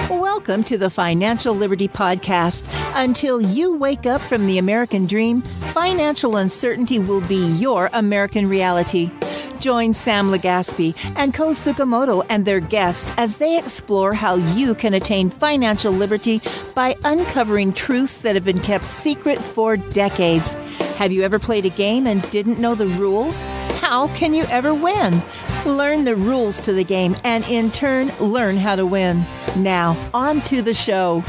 Welcome to the Financial Liberty Podcast. Until you wake up from the American dream, financial uncertainty will be your American reality. Join Sam Legaspi and Ko Tsukamoto and their guest as they explore how you can attain financial liberty by uncovering truths that have been kept secret for decades. Have you ever played a game and didn't know the rules? How can you ever win? Learn the rules to the game and in turn, learn how to win. Now, on to the show.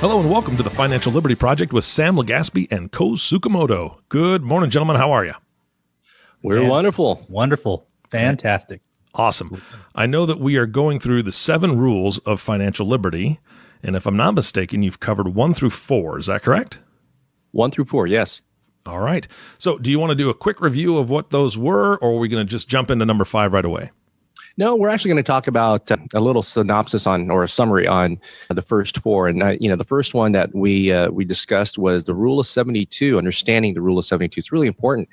Hello and welcome to the Financial Liberty Project with Sam Legaspi and Ko Tsukamoto. Good morning, gentlemen. How are you? We're wonderful. Wonderful. Fantastic. Awesome. I know that we are going through the 7 rules of financial liberty. And if I'm not mistaken, you've covered 1 through 4. Is that correct? 1 through 4, yes. All right. So do you want to do a quick review of what those were, or are we going to just jump into number 5 right away? No, we're actually going to talk about a little synopsis on, or a summary on the first 4. And, the first one that we discussed was the Rule of 72, understanding the Rule of 72. It's really important.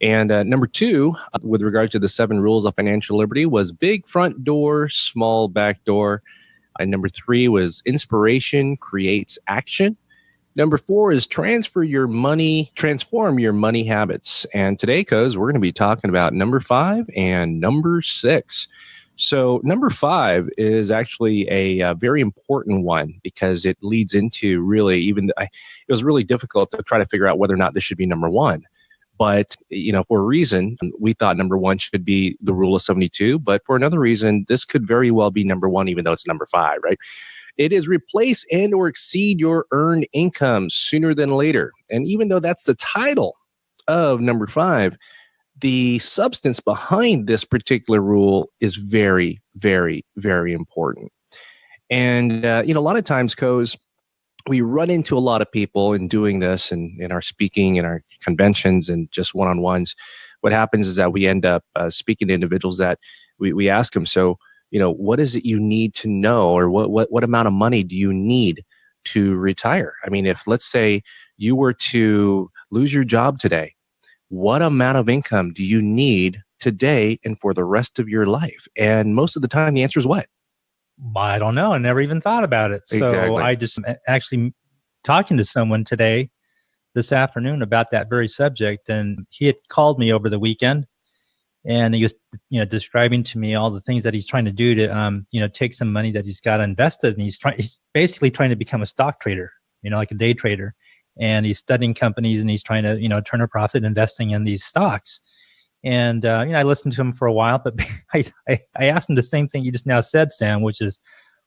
And number 2, with regard to the 7 rules of financial liberty, was big front door, small back door. And number 3 was inspiration creates action. Number 4 is transform your money habits. And today, we're going to be talking about number 5 and number 6. So number 5 is actually a very important one because it leads into really it was really difficult to try to figure out whether or not this should be number 1. But, for a reason, we thought number 1 should be the Rule of 72. But for another reason, this could very well be number 1, even though it's number 5, right? It is replace and or exceed your earned income sooner than later. And even though that's the title of number 5, the substance behind this particular rule is very, very, very important. And, a lot of times, we run into a lot of people in doing this and in our speaking, in our conventions and just one-on-ones. What happens is that we end up speaking to individuals that we ask them, so, what is it you need to know, or what amount of money do you need to retire? I mean, if let's say you were to lose your job today, what amount of income do you need today and for the rest of your life? And most of the time, the answer is what? I don't know. I never even thought about it. So Exactly. I just actually talking to someone this afternoon about that very subject. And he had called me over the weekend and he was, describing to me all the things that he's trying to do to, take some money that he's got invested. And he's basically trying to become a stock trader, like a day trader. And he's studying companies and he's trying to, turn a profit investing in these stocks. And, I listened to him for a while, but I asked him the same thing you just now said, Sam, which is,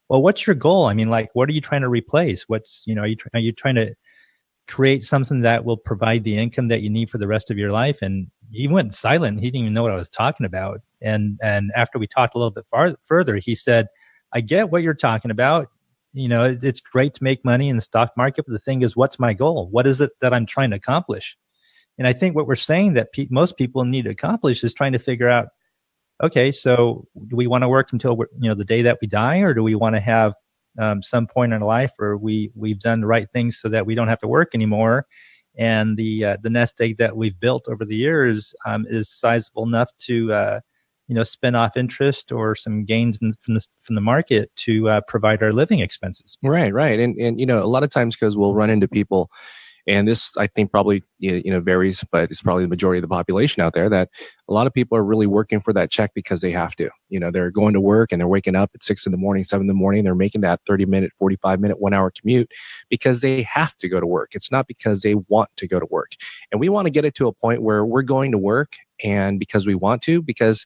well, what's your goal? I mean, like, what are you trying to replace? Are you trying to create something that will provide the income that you need for the rest of your life? And he went silent. He didn't even know what I was talking about. And after we talked a little bit further, he said, I get what you're talking about. It's great to make money in the stock market, but the thing is, what's my goal? What is it that I'm trying to accomplish? And I think what we're saying that most people need to accomplish is trying to figure out, okay, so do we want to work until the day that we die, or do we want to have some point in our life where we've done the right things so that we don't have to work anymore, and the nest egg that we've built over the years is sizable enough to spin off interest or some gains from the market to provide our living expenses. Right. And a lot of times, because we'll run into people, and this, I think, probably varies, but it's probably the majority of the population out there, that a lot of people are really working for that check because they have to. They're going to work and they're waking up at 6 in the morning, 7 in the morning. They're making that 30-minute, 45-minute, 1-hour commute because they have to go to work. It's not because they want to go to work. And we want to get it to a point where we're going to work and because we want to, because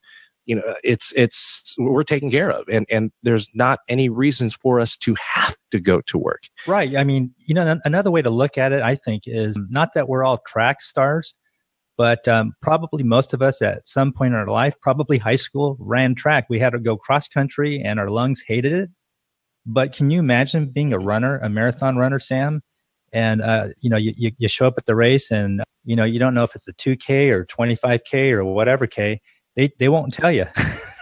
it's we're taken care of, and there's not any reasons for us to have to go to work. Right. I mean, another way to look at it, I think, is not that we're all track stars, but probably most of us at some point in our life, probably high school, ran track. We had to go cross country, and our lungs hated it. But can you imagine being a marathon runner, Sam? And you show up at the race, and you don't know if it's a 2K or 25K or whatever K. They won't tell you.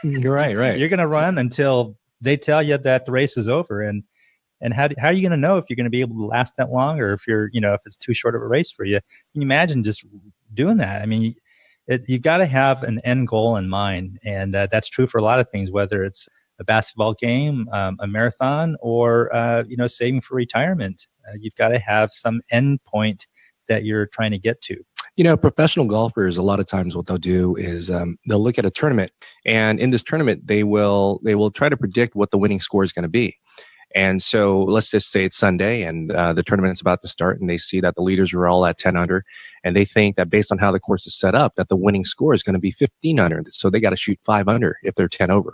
You're right. You're going to run until they tell you that the race is over. And how are you going to know if you're going to be able to last that long, or if if it's too short of a race for you? Can you imagine just doing that? I mean, you've got to have an end goal in mind. And that's true for a lot of things, whether it's a basketball game, a marathon, or saving for retirement. You've got to have some end point that you're trying to get to. Professional golfers, a lot of times what they'll do is they'll look at a tournament, and in this tournament, they will try to predict what the winning score is going to be. And so let's just say it's Sunday and the tournament's about to start, and they see that the leaders are all at 10 under, and they think that based on how the course is set up, that the winning score is going to be 15 under. So they got to shoot 5 under if they're 10 over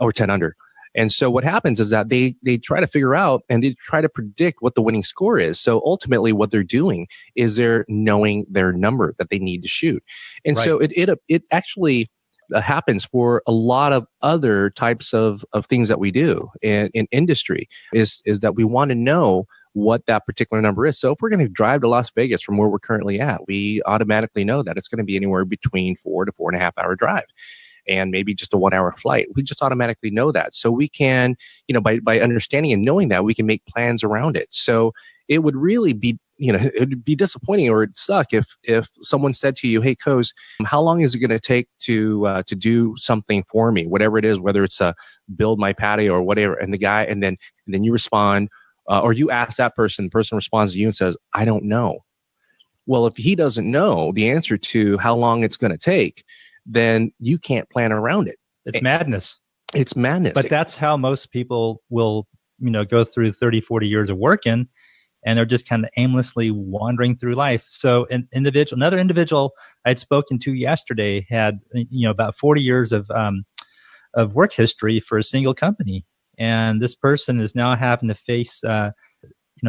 or 10 under. And so what happens is that they try to figure out and they try to predict what the winning score is. So ultimately what they're doing is they're knowing their number that they need to shoot. And right. So it actually happens for a lot of other types of things that we do in industry is that we want to know what that particular number is. So if we're going to drive to Las Vegas from where we're currently at, we automatically know that it's going to be anywhere between 4 to 4.5 hour drive. And maybe just a 1 hour flight. We just automatically know that. So we can, by understanding and knowing that, we can make plans around it. So it would really be, it would be disappointing or it'd suck if someone said to you, hey, Coz, how long is it going to take to do something for me? Whatever it is, whether it's build my patio or whatever. And then you respond, or you ask that person, the person responds to you and says, I don't know. Well, if he doesn't know the answer to how long it's going to take, then you can't plan around it. It's madness. It's madness. But that's how most people will, go through 30, 40 years of working, and they're just kind of aimlessly wandering through life. So another individual I'd spoken to yesterday had, about 40 years of work history for a single company. And this person is now having to face,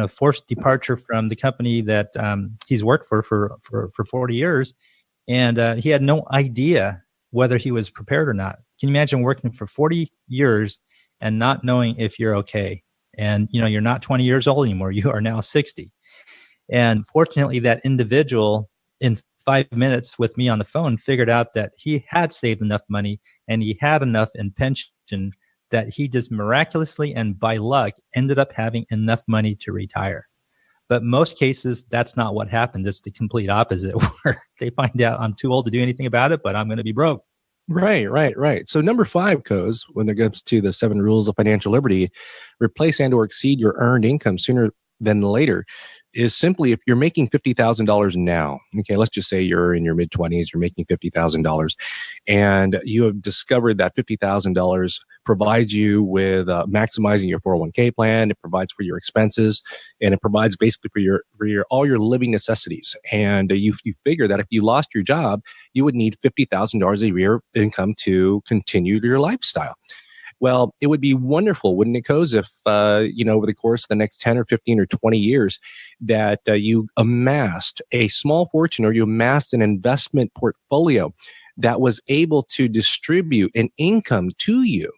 forced departure from the company that he's worked for 40 years. And he had no idea whether he was prepared or not. Can you imagine working for 40 years and not knowing if you're okay? And, you're not 20 years old anymore. You are now 60. And fortunately, that individual in 5 minutes with me on the phone figured out that he had saved enough money and he had enough in pension that he just miraculously and by luck ended up having enough money to retire. But most cases, that's not what happened. It's the complete opposite, where they find out I'm too old to do anything about it, but I'm going to be broke. Right. So number 5, Coz, when it comes to the 7 rules of financial liberty, replace and or exceed your earned income sooner than later, is simply if you're making $50,000 now, okay, let's just say you're in your mid-20s, you're making $50,000, and you have discovered that $50,000 provides you with maximizing your 401k plan, it provides for your expenses, and it provides basically for your all your living necessities. And you figure that if you lost your job, you would need $50,000 a year of income to continue your lifestyle. Well, it would be wonderful, wouldn't it, Coz, if, over the course of the next 10 or 15 or 20 years that you amassed a small fortune or you amassed an investment portfolio that was able to distribute an income to you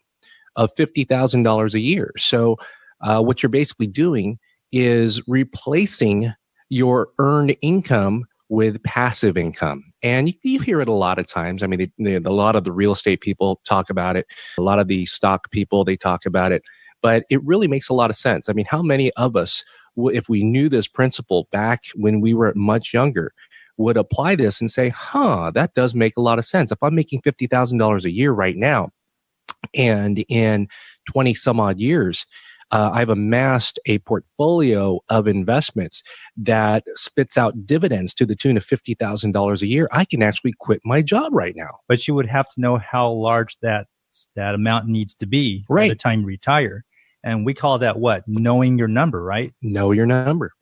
of $50,000 a year. So what you're basically doing is replacing your earned income with passive income. And you hear it a lot of times. I mean, a lot of the real estate people talk about it. A lot of the stock people, they talk about it. But it really makes a lot of sense. I mean, how many of us, if we knew this principle back when we were much younger, would apply this and say, that does make a lot of sense. If I'm making $50,000 a year right now, and in 20 some odd years, I've amassed a portfolio of investments that spits out dividends to the tune of $50,000 a year, I can actually quit my job right now. But you would have to know how large that amount needs to be by the time you retire. And we call that what? Knowing your number, right? Know your number.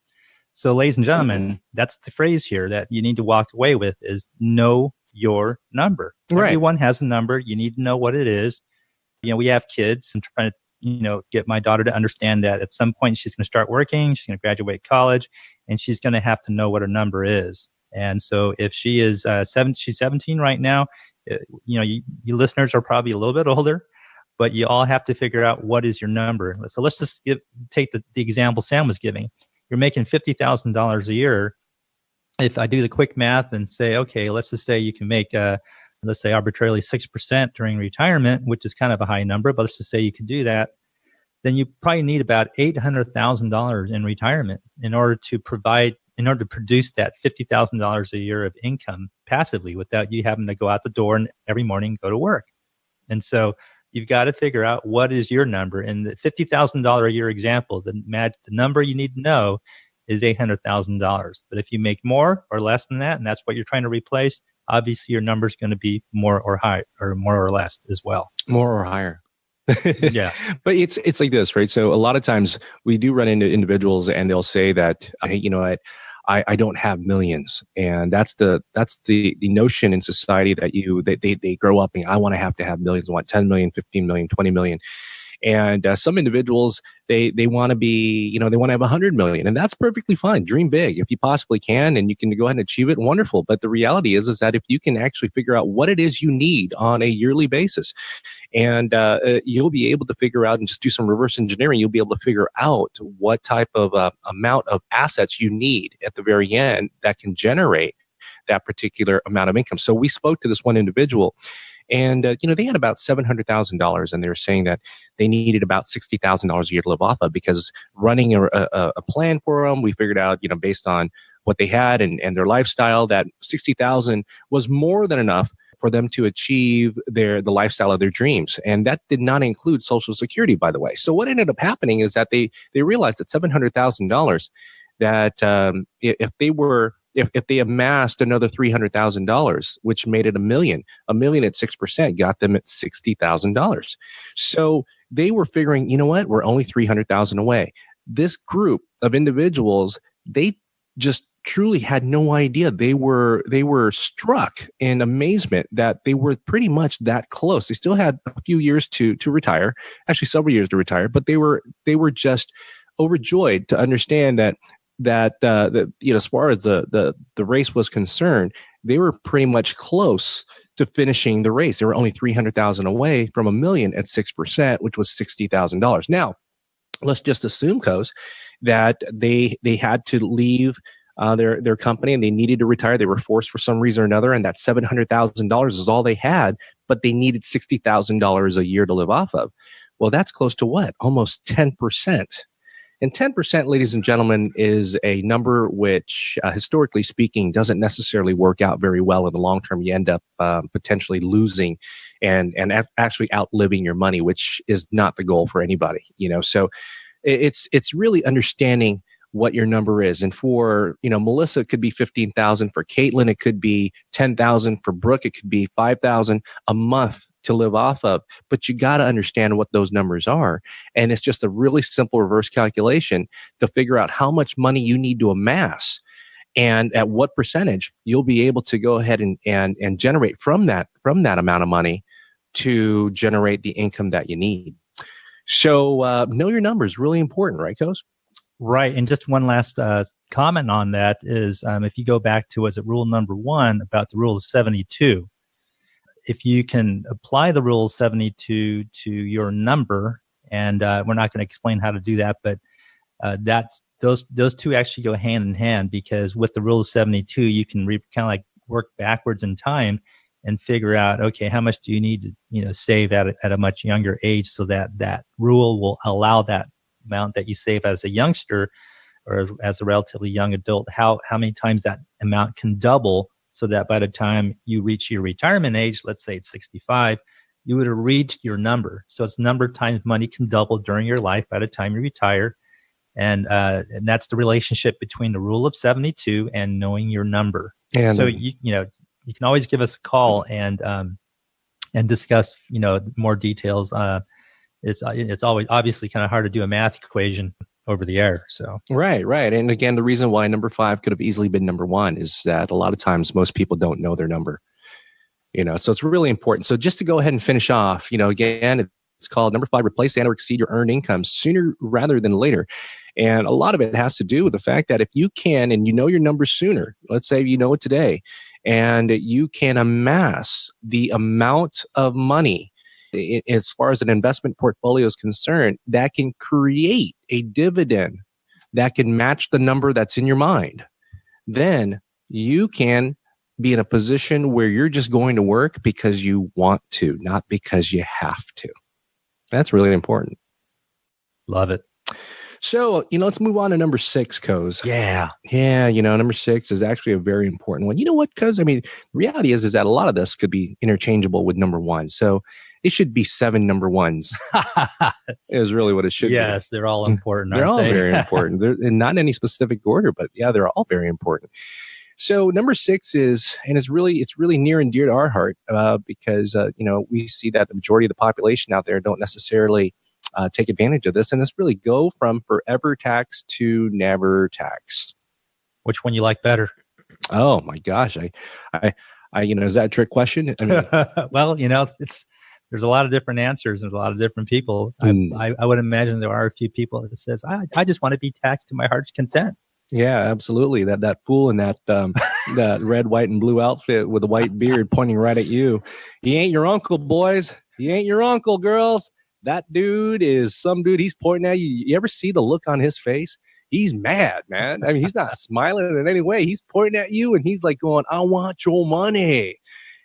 So, ladies and gentlemen, that's the phrase here that you need to walk away with is know your number. Right. Everyone has a number. You need to know what it is. We have kids. I'm trying to get my daughter to understand that at some point she's going to start working, she's going to graduate college, and she's going to have to know what her number is. And so if she is she's 17 right now, you listeners are probably a little bit older, but you all have to figure out what is your number. So let's just take the example Sam was giving. You're making $50,000 a year. If I do the quick math and say, okay, let's just say you can make let's say arbitrarily 6% during retirement, which is kind of a high number, but let's just say you can do that, then you probably need about $800,000 in retirement in order to produce that $50,000 a year of income passively without you having to go out the door and every morning go to work. And so you've got to figure out what is your number. In the $50,000 a year example, the number you need to know is $800,000. But if you make more or less than that, and that's what you're trying to replace, obviously your number is going to be more or high, or more or less as well. More or higher. Yeah. But it's like this, right? So a lot of times we do run into individuals and they'll say that, hey, you know what? I don't have millions. And that's the notion in society that they grow up and I want to have millions. I want 10 million, 15 million, 20 million. And some individuals, they want to be, you know, they want to have 100 million, and that's perfectly fine. Dream big if you possibly can, and you can go ahead and achieve it. Wonderful. But the reality is that if you can actually figure out what it is you need on a yearly basis, and you'll be able to figure out and just do some reverse engineering, you'll be able to figure out what type of amount of assets you need at the very end that can generate that particular amount of income. So we spoke to this one individual. And, you know, they had about $700,000, and they were saying that they needed about $60,000 a year to live off of, because running a plan for them, we figured out, you know, based on what they had and their lifestyle, that $60,000 was more than enough for them to achieve the lifestyle of their dreams. And that did not include Social Security, by the way. So what ended up happening is that they realized that $700,000, that if they amassed another $300,000, which made it $1 million at 6% got them at $60,000. So they were figuring, you know what, we're only $300,000 away. This group of individuals, they just truly had no idea. They were struck in amazement that they were pretty much that close. They still had a few years to retire, actually several years to retire, but they were just overjoyed to understand that you know, as far as the race was concerned, they were pretty much close to finishing the race. They were only $300,000 away from $1 million at 6%, which was $60,000. Now, let's just assume, Coase, that they had to leave their company and they needed to retire. They were forced for some reason or another, and that $700,000 is all they had, but they needed $60,000 a year to live off of. Well, that's close to what? Almost 10%. And 10%, ladies and gentlemen, is a number which, historically speaking, doesn't necessarily work out very well in the long term. You end up potentially losing and actually outliving your money, which is not the goal for anybody. You know, so it's really understanding what your number is. And for, you know, Melissa, it could be 15,000. For Caitlin, it could be 10,000. For Brooke, it could be 5,000 a month to live off of. But you got to understand what those numbers are. And it's just a really simple reverse calculation to figure out how much money you need to amass and at what percentage you'll be able to go ahead and generate from that amount of money to generate the income that you need. So know your numbers, really important, right, Coase? Right. And just one last comment on that is, if you go back to, was it rule number 1 about the rule of 72, if you can apply the rule of 72 to your number, and we're not going to explain how to do that, but that's those two actually go hand in hand, because with the rule of 72, you can kind of like work backwards in time and figure out, okay, how much do you need to, you know, save at a much younger age, so that rule will allow that amount that you save as a youngster or as a relatively young adult, how many times that amount can double, so that by the time you reach your retirement age, let's say it's 65, you would have reached your number. So it's number of times money can double during your life by the time you retire. And that's the relationship between the rule of 72 and knowing your number. And so you can always give us a call and discuss, you know, more details. It's always obviously kind of hard to do a math equation over the air. So right. And again, the reason why number 5 could have easily been number 1 is that a lot of times most people don't know their number. You know, so it's really important. So just to go ahead and finish off, you know, again, it's called number 5, replace and or exceed your earned income sooner rather than later. And a lot of it has to do with the fact that if you can, and you know your numbers sooner, let's say you know it today, and you can amass the amount of money as far as an investment portfolio is concerned, that can create a dividend that can match the number that's in your mind, then you can be in a position where you're just going to work because you want to, not because you have to. That's really important. Love it. So, you know, let's move on to number 6, Coase. Yeah, you know, number 6 is actually a very important one. You know what, Coase? I mean, the reality is that a lot of this could be interchangeable with number 1. So it should be 7 number ones. Is really what it should be. Yes, they're all important. They're aren't all they? very important. They're in not in any specific order, but yeah, they're all very important. So number 6 is, and it's really near and dear to our heart because we see that the majority of the population out there don't necessarily take advantage of this, and it's really go from forever tax to never tax. Which one you like better? Oh my gosh, I is that a trick question? I mean, well, there's a lot of different answers and a lot of different people. I would imagine there are a few people that says, I just want to be taxed to my heart's content. Yeah, absolutely. That fool in that that red, white, and blue outfit with a white beard pointing right at you. He ain't your uncle, boys. He ain't your uncle, girls. That dude is some dude. He's pointing at you. You ever see the look on his face? He's mad, man. I mean, he's not smiling in any way. He's pointing at you and he's like going, I want your money.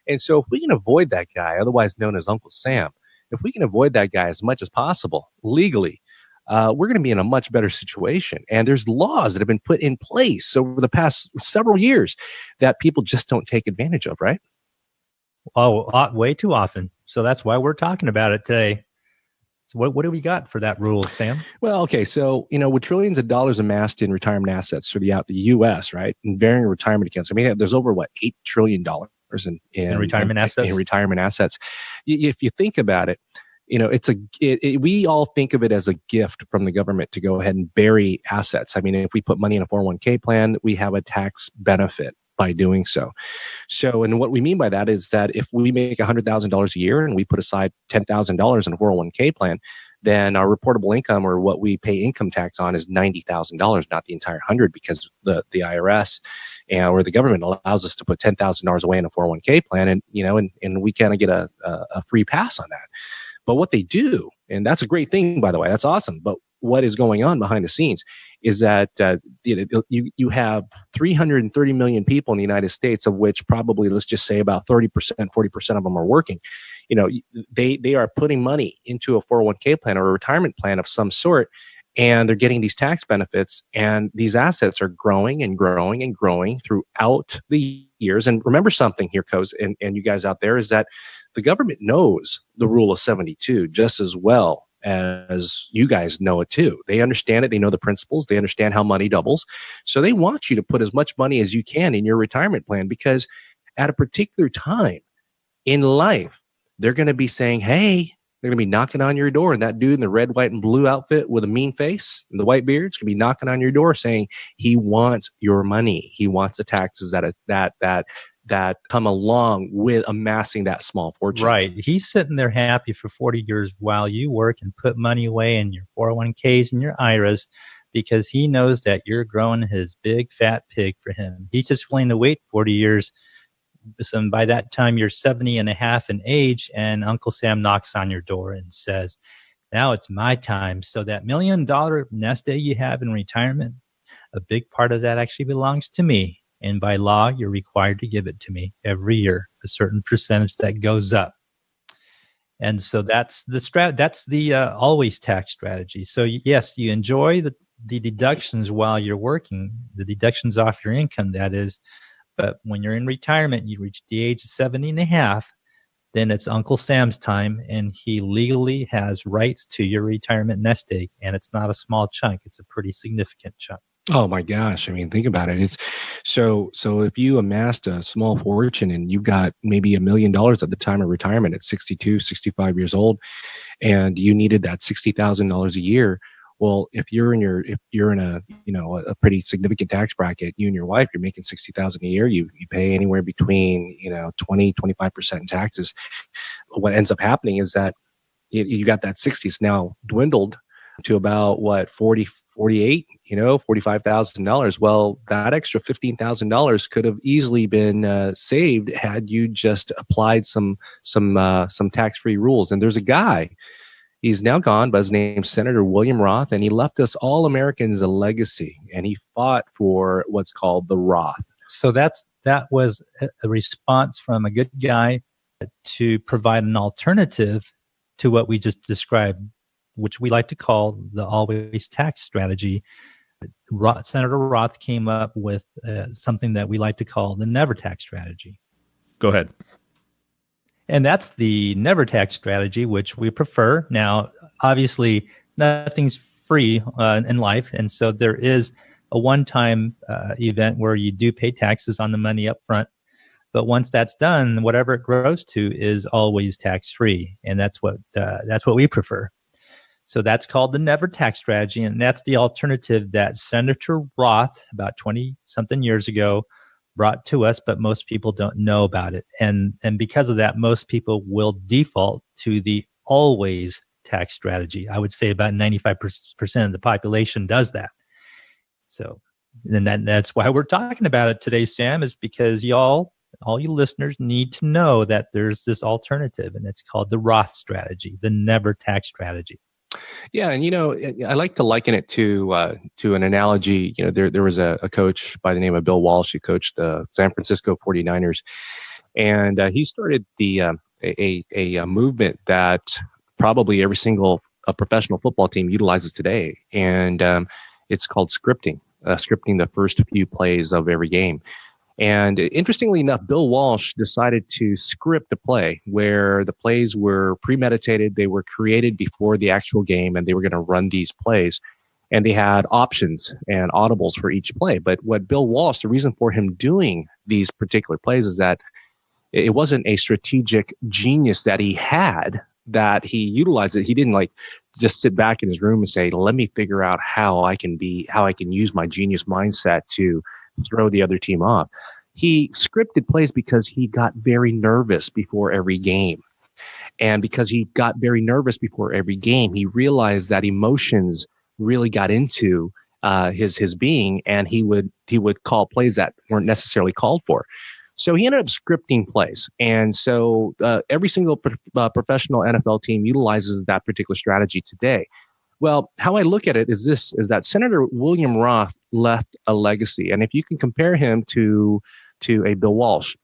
And so if we can avoid that guy, otherwise known as Uncle Sam, if we can avoid that guy as much as possible legally, we're going to be in a much better situation. And there's laws that have been put in place over the past several years that people just don't take advantage of, right? Oh, way too often. So that's why we're talking about it today. So what do we got for that rule, Sam? Well, okay. So, with trillions of dollars amassed in retirement assets for the U.S., right? And varying retirement accounts. I mean, there's over, $8 trillion in retirement assets? In retirement assets. If you think about it, we all think of it as a gift from the government to go ahead and bury assets. I mean, if we put money in a 401k plan, we have a tax benefit by doing so. So, and what we mean by that is that if we make $100,000 a year and we put aside $10,000 in a 401k plan, then our reportable income, or what we pay income tax on, is $90,000, not the entire 100, because the IRS or the government allows us to put $10,000 away in a 401k plan, and and we kind of get a free pass on that. But what they do, and that's a great thing, by the way, that's awesome. But what is going on behind the scenes is that you have 330 million people in the United States, of which probably, let's just say, about 30%, 40% of them are working. They are putting money into a 401k plan or a retirement plan of some sort, and they're getting these tax benefits, and these assets are growing and growing and growing throughout the years. And remember something here, Coz, and you guys out there, is that the government knows the rule of 72 just as well as you guys know it too. They understand it. They know the principles. They understand how money doubles. So they want you to put as much money as you can in your retirement plan, because at a particular time in life, they're going to be saying, hey, they're going to be knocking on your door. And that dude in the red, white, and blue outfit with a mean face and the white beard is going to be knocking on your door saying he wants your money. He wants the taxes that come along with amassing that small fortune. Right. He's sitting there happy for 40 years while you work and put money away in your 401ks and your IRAs, because he knows that you're growing his big fat pig for him. He's just willing to wait 40 years. So by that time, you're 70 and a half in age, and Uncle Sam knocks on your door and says, now it's my time. So that $1 million nest egg you have in retirement, a big part of that actually belongs to me. And by law, you're required to give it to me every year, a certain percentage that goes up. And so that's the always tax strategy. So yes, you enjoy the deductions while you're working, the deductions off your income, that is. But when you're in retirement, you reach the age of 70 and a half, then it's Uncle Sam's time, and he legally has rights to your retirement nest egg. And it's not a small chunk. It's a pretty significant chunk. Oh my gosh. I mean, think about it. It's so if you amassed a small fortune and you got maybe $1 million at the time of retirement at 62, 65 years old, and you needed that $60,000 a year. Well, if you're in a pretty significant tax bracket, you and your wife, you're making $60,000 a year, you pay anywhere between 20-25% in taxes. What ends up happening is that you got that 60s now dwindled to about $45,000. Well, that extra $15,000 could have easily been saved had you just applied some tax-free rules. And there's a guy, he's now gone, but his name's Senator William Roth, and he left us all Americans a legacy, and he fought for what's called the Roth. So that was a response from a good guy to provide an alternative to what we just described, which we like to call the always tax strategy. Senator Roth came up with something that we like to call the never tax strategy. Go ahead. And that's the never tax strategy, which we prefer. Now, obviously, nothing's free in life. And so there is a one-time event where you do pay taxes on the money up front. But once that's done, whatever it grows to is always tax-free. And that's what we prefer. So that's called the never tax strategy. And that's the alternative that Senator Roth, about 20-something years ago, brought to us, but most people don't know about it. And because of that, most people will default to the always tax strategy. I would say about 95% of the population does that. So, and that's why we're talking about it today, Sam, is because all you listeners need to know that there's this alternative, and it's called the Roth strategy, the never tax strategy. Yeah, and I like to liken it to an analogy. There was a coach by the name of Bill Walsh who coached the San Francisco 49ers, and he started a movement that probably every single professional football team utilizes today, and it's called scripting the first few plays of every game. And interestingly enough, Bill Walsh decided to script a play where the plays were premeditated. They were created before the actual game, and they were going to run these plays. And they had options and audibles for each play. But what Bill Walsh, the reason for him doing these particular plays is that it wasn't a strategic genius that he had, that he utilized it. He didn't just sit back in his room and say, let me figure out how I can use my genius mindset to throw the other team off. He scripted plays because he got very nervous before every game. And because he got very nervous before every game, he realized that emotions really got into his being, and he would call plays that weren't necessarily called for. So he ended up scripting plays. And so every single professional NFL team utilizes that particular strategy today. Well, how I look at it is that Senator William Roth left a legacy. And if you can compare him to a Bill Walsh,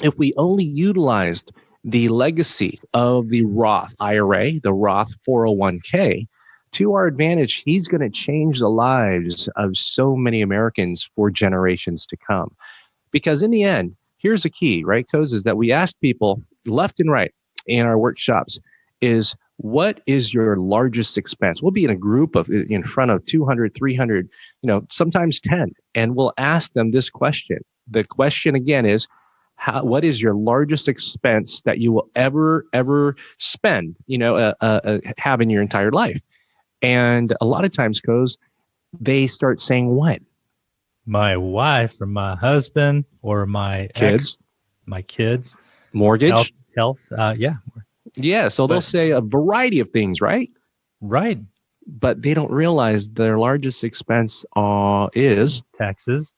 if we only utilized the legacy of the Roth IRA, the Roth 401k, to our advantage, he's going to change the lives of so many Americans for generations to come. Because in the end, here's the key, right, Coz, is that we asked people left and right in our workshops is, what is your largest expense? We'll be in a group in front of 200, 300, sometimes 10. And we'll ask them this question. The question again is, what is your largest expense that you will ever spend, have in your entire life? And a lot of times, Coz, they start saying what? My wife or my husband or my kids, my kids, mortgage, health. Yeah. Yeah. So they'll say a variety of things, right? Right. But they don't realize their largest expense is taxes.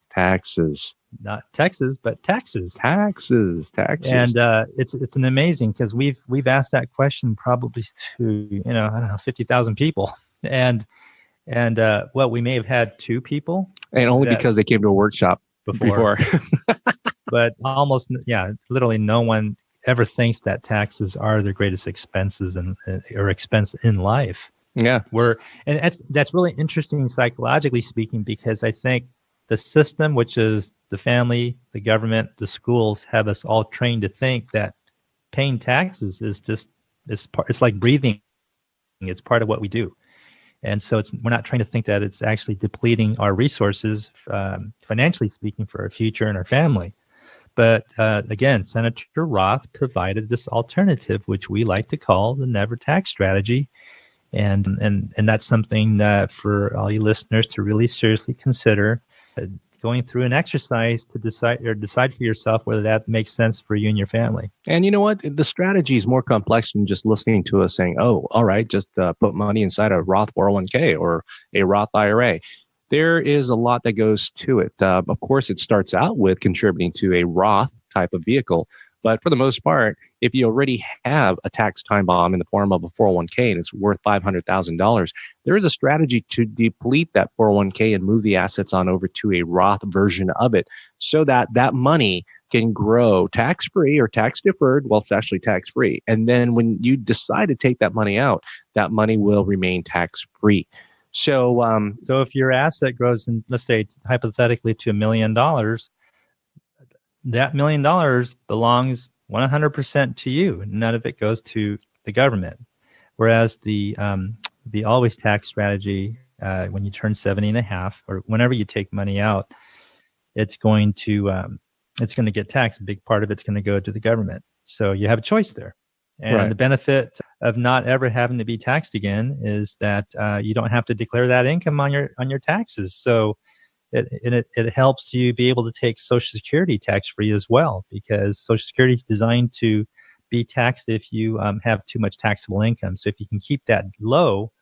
Not Texas, but taxes. Taxes. And it's an amazing, because we've asked that question probably to 50,000 people, and we may have had 2 people, and only because they came to a workshop before. But almost literally no one ever thinks that taxes are their greatest expenses or expense in life. Yeah, and that's really interesting psychologically speaking, because I think the system, which is the family, the government, the schools, have us all trained to think that paying taxes it's like breathing. It's part of what we do. And so we're not trying to think that it's actually depleting our resources, financially speaking, for our future and our family. But again, Senator Roth provided this alternative, which we like to call the never tax strategy. And that's something that for all you listeners to really seriously consider, going through an exercise to decide for yourself whether that makes sense for you and your family. And you know what? The strategy is more complex than just listening to us saying, oh, all right, just put money inside a Roth 401k or a Roth IRA. There is a lot that goes to it. Of course, it starts out with contributing to a Roth type of vehicle. But for the most part, if you already have a tax time bomb in the form of a 401k and it's worth $500,000, there is a strategy to deplete that 401k and move the assets on over to a Roth version of it so that that money can grow tax-free or tax-deferred. Well, it's actually tax-free. And then when you decide to take that money out, that money will remain tax-free. So if your asset grows, let's say hypothetically to $1 million, that $1 million belongs 100% to you. None of it goes to the government. Whereas the always tax strategy, when you turn 70 and a half, or whenever you take money out, it's going to get taxed. A big part of it's going to go to the government. So you have a choice there. And Right. the benefit of not ever having to be taxed again is that you don't have to declare that income on your taxes. So it helps you be able to take Social Security tax free as well, because Social Security is designed to be taxed if you have too much taxable income. So if you can keep that low,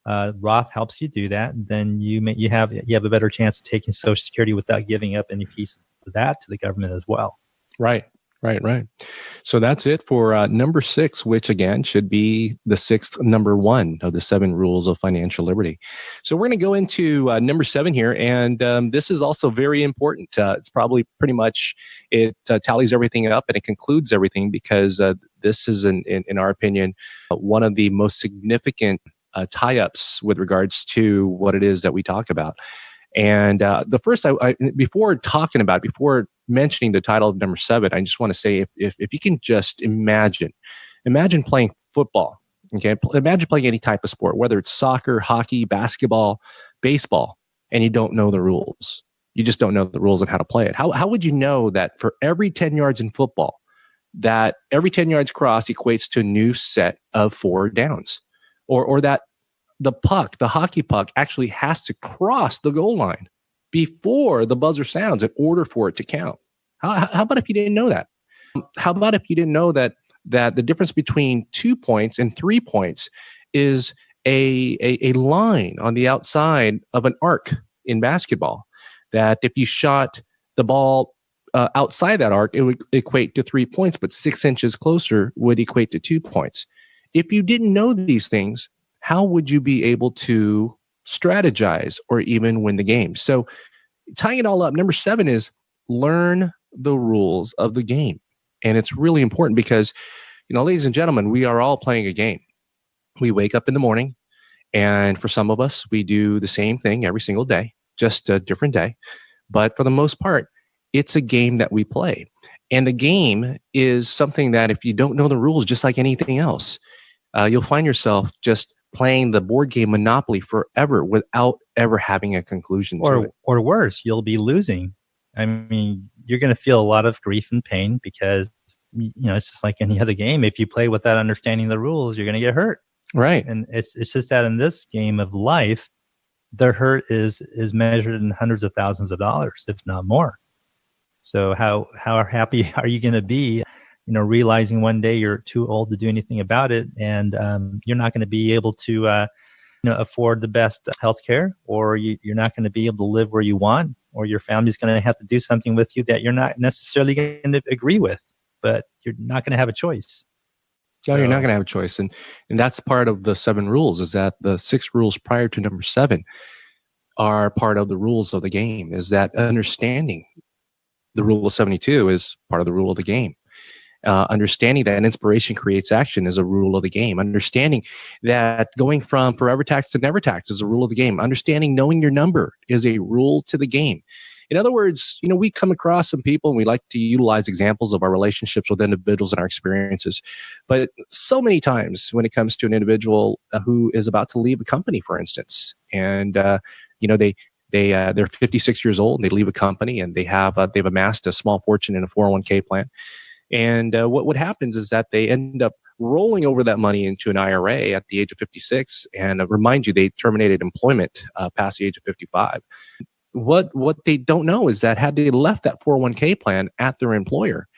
Roth helps you do that. Then you have a better chance of taking Social Security without giving up any piece of that to the government as well. Right. So that's it for number 6, which again should be the 6th number 1 of the 7 rules of financial liberty. So we're going to go into number 7 here, and this is also very important. It's probably pretty much, it tallies everything up and it concludes everything, because this is, in our opinion, one of the most significant tie-ups with regards to what it is that we talk about. And the first, before mentioning the title of number 7, I just want to say, if you can just imagine playing football, okay? Imagine playing any type of sport, whether it's soccer, hockey, basketball, baseball, and you don't know the rules. You just don't know the rules of how to play it. How would you know that for every 10 yards in football, that every 10 yards cross equates to a new set of 4 downs? Or that the hockey puck actually has to cross the goal line before the buzzer sounds in order for it to count? How about if you didn't know that? How about if you didn't know that the difference between 2 points and 3 points is a line on the outside of an arc in basketball? That if you shot the ball outside that arc, it would equate to 3 points, but 6 inches closer would equate to 2 points. If you didn't know these things, how would you be able to strategize or even win the game? So tying it all up, number 7 is learn the rules of the game. And it's really important because, ladies and gentlemen, we are all playing a game. We wake up in the morning, and for some of us, we do the same thing every single day, just a different day. But for the most part, it's a game that we play. And the game is something that if you don't know the rules, just like anything else, you'll find yourself just playing the board game Monopoly forever without ever having a conclusion to it. Or worse, you'll be losing. I mean, you're going to feel a lot of grief and pain because, it's just like any other game. If you play without understanding the rules, you're going to get hurt. Right. And it's just that in this game of life, the hurt is measured in hundreds of thousands of dollars, if not more. So how happy are you going to be, realizing one day you're too old to do anything about it, and you're not going to be able to afford the best healthcare, or you're not going to be able to live where you want, or your family's going to have to do something with you that you're not necessarily going to agree with, but you're not going to have a choice. No, you're not going to have a choice. And that's part of the 7 rules, is that the 6 rules prior to number 7 are part of the rules of the game, is that understanding the rule of 72 is part of the rule of the game. Understanding that inspiration creates action is a rule of the game. Understanding that going from forever tax to never tax is a rule of the game. Understanding knowing your number is a rule to the game. In other words, we come across some people and we like to utilize examples of our relationships with individuals and our experiences. But so many times when it comes to an individual who is about to leave a company, for instance, and they're 56 years old and they leave a company and they've amassed a small fortune in a 401k plan. And what happens is that they end up rolling over that money into an IRA at the age of 56. And remind you, they terminated employment past the age of 55. What they don't know is that had they left that 401k plan at their employer,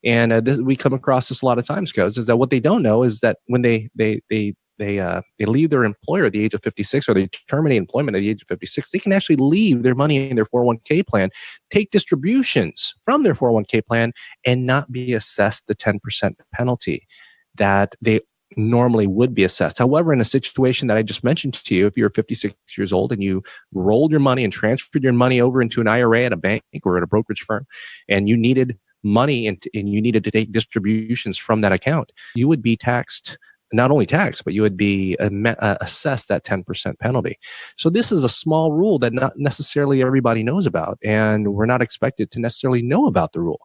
and we come across this a lot of times, is that what they don't know is that when they leave their employer at the age of 56, or they terminate employment at the age of 56, they can actually leave their money in their 401k plan, take distributions from their 401k plan, and not be assessed the 10% penalty that they normally would be assessed. However, in a situation that I just mentioned to you, if you're 56 years old and you rolled your money and transferred your money over into an IRA at a bank or at a brokerage firm, and you needed money and you needed to take distributions from that account, you would be taxed. Not only taxed, but you would be assessed that 10% penalty. So this is a small rule that not necessarily everybody knows about, and we're not expected to necessarily know about the rule.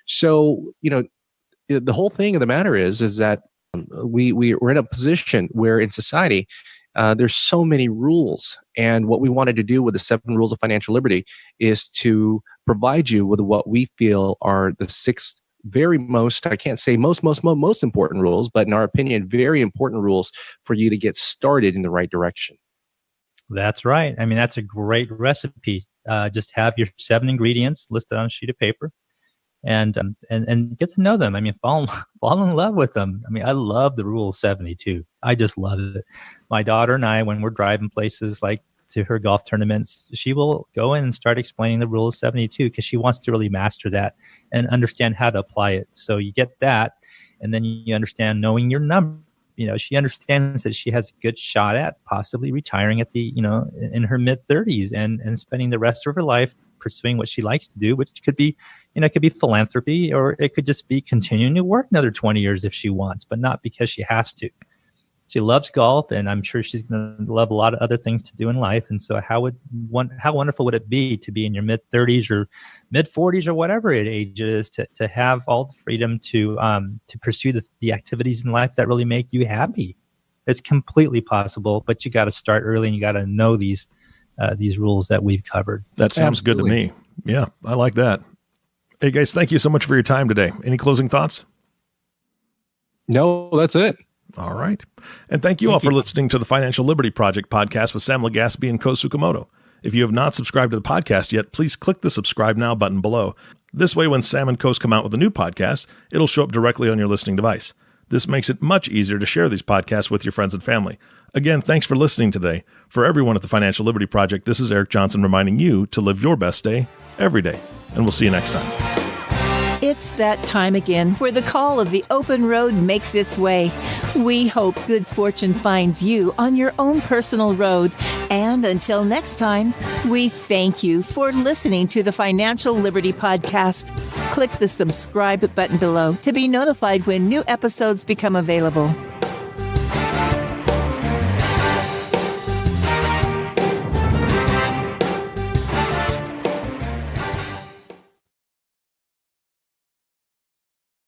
So, the whole thing of the matter is that we're in a position where in society, there's so many rules. And what we wanted to do with the 7 rules of financial liberty is to provide you with what we feel are the 6 very most, I can't say most important rules, but in our opinion, very important rules for you to get started in the right direction. That's right. I mean, that's a great recipe. Just have your 7 ingredients listed on a sheet of paper, and get to know them. I mean, fall in love with them. I mean, I love the Rule 72. I just love it. My daughter and I, when we're driving places like to her golf tournaments, she will go in and start explaining the Rule 72 because she wants to really master that and understand how to apply it. So you get that, and then you understand knowing your number. You know, she understands that she has a good shot at possibly retiring at the, in her mid 30s and spending the rest of her life pursuing what she likes to do, which could be, it could be philanthropy, or it could just be continuing to work another 20 years if she wants, but not because she has to. She loves golf, and I'm sure she's going to love a lot of other things to do in life. And so how wonderful would it be to be in your mid 30s or mid 40s or whatever age it is to have all the freedom to pursue the activities in life that really make you happy. It's completely possible, but you got to start early and you got to know these rules that we've covered. That sounds Absolutely. Good to me. Yeah, I like that. Hey guys, thank you so much for your time today. Any closing thoughts? No, that's it. All right. And thank you all for listening to the Financial Liberty Project podcast with Sam Legaspi and Ko Tsukamoto. If you have not subscribed to the podcast yet, please click the subscribe now button below. This way, when Sam and Ko come out with a new podcast, it'll show up directly on your listening device. This makes it much easier to share these podcasts with your friends and family. Again, thanks for listening today. For everyone at the Financial Liberty Project, this is Eric Johnson reminding you to live your best day every day. And we'll see you next time. It's that time again where the call of the open road makes its way. We hope good fortune finds you on your own personal road. And until next time, we thank you for listening to the Financial Liberty Podcast. Click the subscribe button below to be notified when new episodes become available.